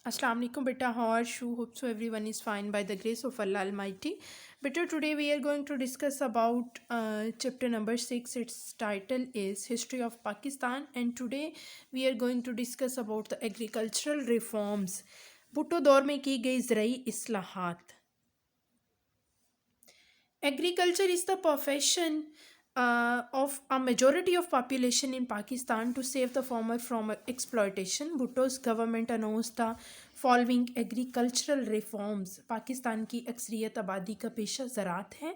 Assalamu alaikum beta, how are you? Hope so everyone is fine by the grace of Allah Almighty. Beta, today we are going to discuss about chapter number 6. Its title is History of Pakistan, and today we are going to discuss about the agricultural reforms. Bhutto दौर में की गई ज़राई इस्लाहात. Agriculture is the profession of a majority of population in Pakistan to save the farmer from exploitation. Bhutto's government announced the following agricultural reforms. Pakistan की अक्सरियत आबादी का पेशा ज़राअत है.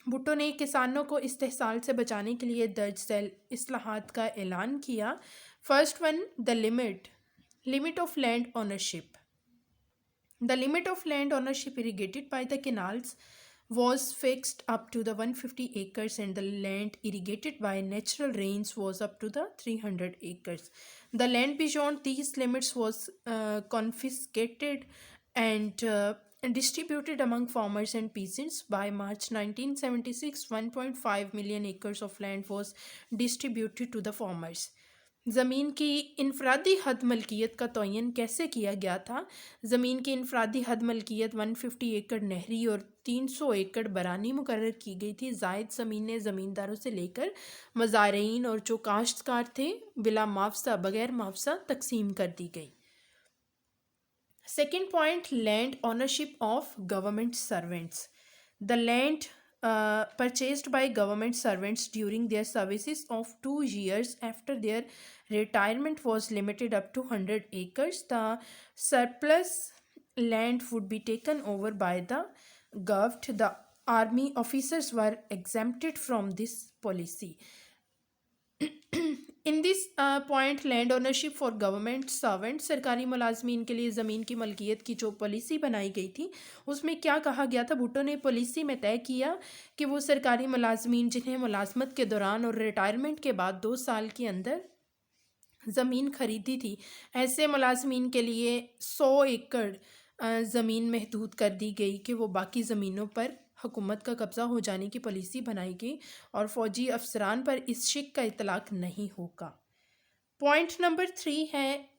भुट्टो ने किसानों को इस्तेहसाल से बचाने के लिए दर्ज झैल इस्लाहात का ऐलान किया. First one, the limit of land ownership. The limit of land ownership irrigated by the canals was fixed up to the 150 acres and the land irrigated by natural rains was up to the 300 acres. The land beyond these limits was confiscated and distributed among farmers and peasants. By March 1976, 1.5 million acres of land was distributed to the farmers. ज़मीन की इनफरादी हद मलकियत का तयन कैसे किया गया था? ज़मीन की इनफरादी हद मलकियत 150 एकड़ नहरी और 300 एकड़ बरानी मुकर्रर की गई थी. ज़ायद ज़मीनें ज़मींदारों से लेकर मज़ारीन और जो काश्तकार थे बिला मुआवजा बग़ैर मुआवजा तकसीम कर दी गई. Second point, land ownership of government servants. The land purchased by government servants during their services of 2 years after their retirement was limited up to 100 acres. The surplus land would be taken over by the govt. The army officers were exempted from this policy. In this point land ownership for government servant, सरकारी मुलाजमीन के लिए ज़मीन की मलकियत की जो policy बनाई गई थी उसमें क्या कहा गया था? भुट्टो ने पॉलिसी में तय किया कि वो सरकारी मुलाजमीन जिन्हें मुलाजमत के दौरान और रिटायरमेंट के बाद 2 साल के अंदर ज़मीन खरीदी थी, ऐसे मुलाजमीन के लिए 100 एकड़ ज़मीन महदूद कर दी गई कि वो बाकी ज़मीनों पर हुकूमत का कब्ज़ा हो जाने की पॉलिसी बनाई गई और फ़ौजी अफसरान पर इस शिक का इतलाक़ नहीं होगा. पॉइंट नंबर 3 है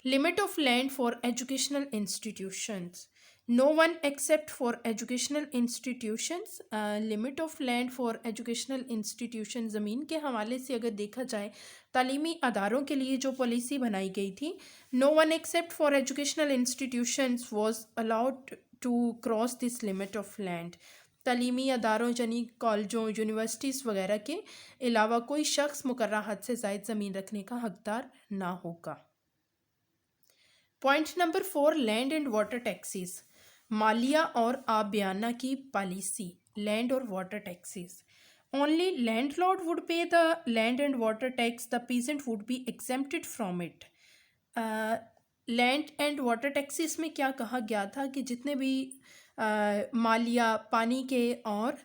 limit of land for educational institutions. No one except for educational institutions. Limit of land for educational institution, ज़मीन के हवाले से अगर देखा जाए तालीमी अदारों के लिए जो पॉलिसी बनाई गई थी, no one except for educational institutions was allowed to cross this limit of land. तालीमी अदारों यानी कॉलेजों यूनिवर्सिटीज़ वगैरह के अलावा कोई शख्स मुकर्रर हद से ज़ायद ज़मीन रखने का हकदार ना होगा. Point number 4, land and water taxes. मालिया और आबियाना की पॉलिसी. लैंड और water taxes. Only landlord would pay the land and water tax. The peasant would be exempted from it. Land and water taxes में क्या कहा गया था कि जितने भी मालिया पानी के और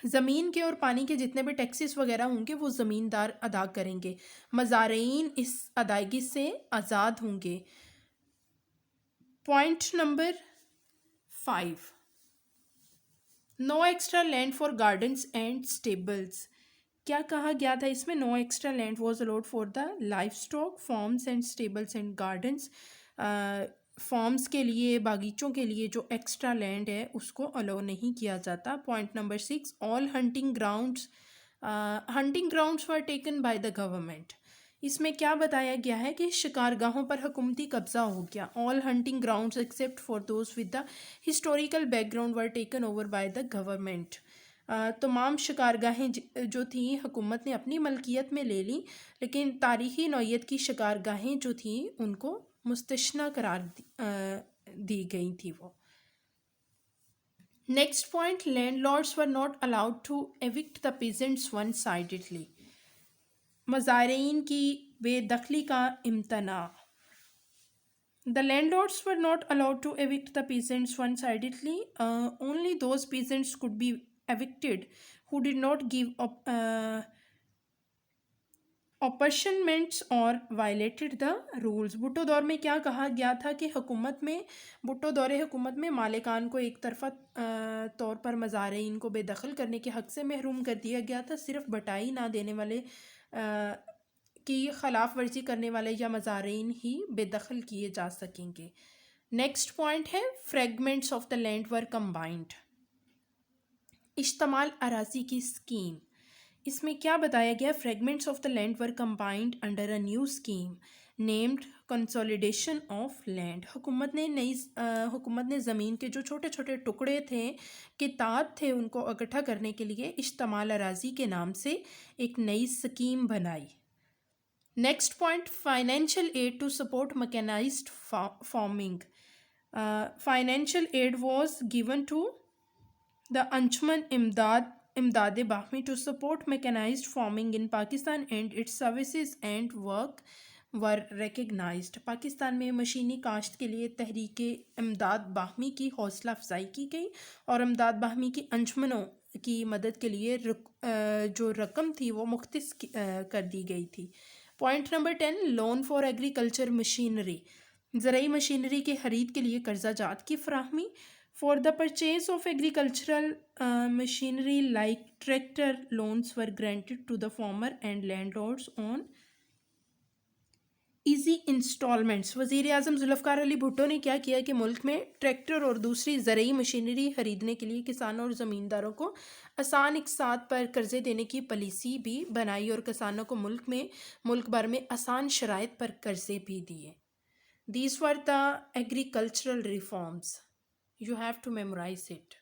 ज़मीन के और पानी के जितने भी टैक्सेस वगैरह होंगे वो ज़मींदार अदा करेंगे. मज़ारीन इस अदायगी से आज़ाद होंगे. Point number 5, no extra land for gardens and stables. क्या कहा गया था इसमें? No extra land was allowed for the life stock farms and stables and gardens. Farms के लिए, बागीचों के लिए जो एक्स्ट्रा लैंड है उसको अलाउ नहीं किया जाता. Point number 6, all hunting grounds were taken by the government. इसमें क्या बताया गया है कि शिकारगाहों पर हुकूमती कब्ज़ा हो गया. All hunting grounds except for those with the historical background were taken over by the government. तमाम शिकारगाहें जो थी हुकूमत ने अपनी मलकियत में ले ली, लेकिन तारीख़ी नौइयत की शिकारगाहें जो थी उनको मुस्तशना करार दी गई थी वो. Next point, landlords were not allowed to evict the peasants one sidedly. मज़ारीन की बेदखली का इम्तना. The landlords were not allowed to evict the peasants one-sidedly. Only those peasants could be evicted who did not give up अपॉर्चनमेंट्स और violated the rules. Bhutto दौर में क्या कहा गया था कि भुट्टो दौरे हुकूमत में मालिकान को एक तरफा तौर पर मज़ारीन को बेदखल करने के हक़ से महरूम कर दिया गया था. सिर्फ बटाई ना देने वाले کی خلاف ورزی کرنے والے یا مزارعین ہی بے دخل کیے جا سکیں گے۔ نیکسٹ پوائنٹ ہے fragments of the land were combined, اشتمال اراضی کی اسکیم۔ اس میں کیا بتایا گیا؟ Fragments of the land were combined under a new scheme named consolidation of land. حکومت نے زمین کے جو چھوٹے چھوٹے ٹکڑے تھے، کتاب تھے، ان کو اکٹھا کرنے کے لیے اشتمال اراضی کے نام سے ایک نئی اسکیم بنائی۔ Next point financial aid to support mechanised farming. Financial aid was given to the انجمن امداد باہمی to support mechanised farming in Pakistan and its services and work were recognised. Pakistan میں مشینی کاشت کے لیے تحریک امداد باہمی کی حوصلہ افزائی کی گئی اور امداد باہمی کی انجمنوں کی مدد کے لیے جو رقم تھی وہ مختص کر دی گئی تھی۔ Point number 10 loan for agriculture machinery, زرعی مشینری کی خرید کے لیے قرضہ جات کی فراہمی۔ For the purchase of agricultural machinery like tractor loans were granted to the farmer and landlords on easy installments. وزیر اعظم ذوالفقار علی بھٹو نے کیا کیا کہ ملک میں ٹریکٹر اور دوسری زرعی مشینری خریدنے کے لیے کسانوں اور زمینداروں کو آسان اقساط پر قرضے دینے کی پالیسی بھی بنائی اور کسانوں کو ملک بھر میں آسان شرائط پر قرضے بھی دیے۔ These were the agricultural reforms. You have to memorize it.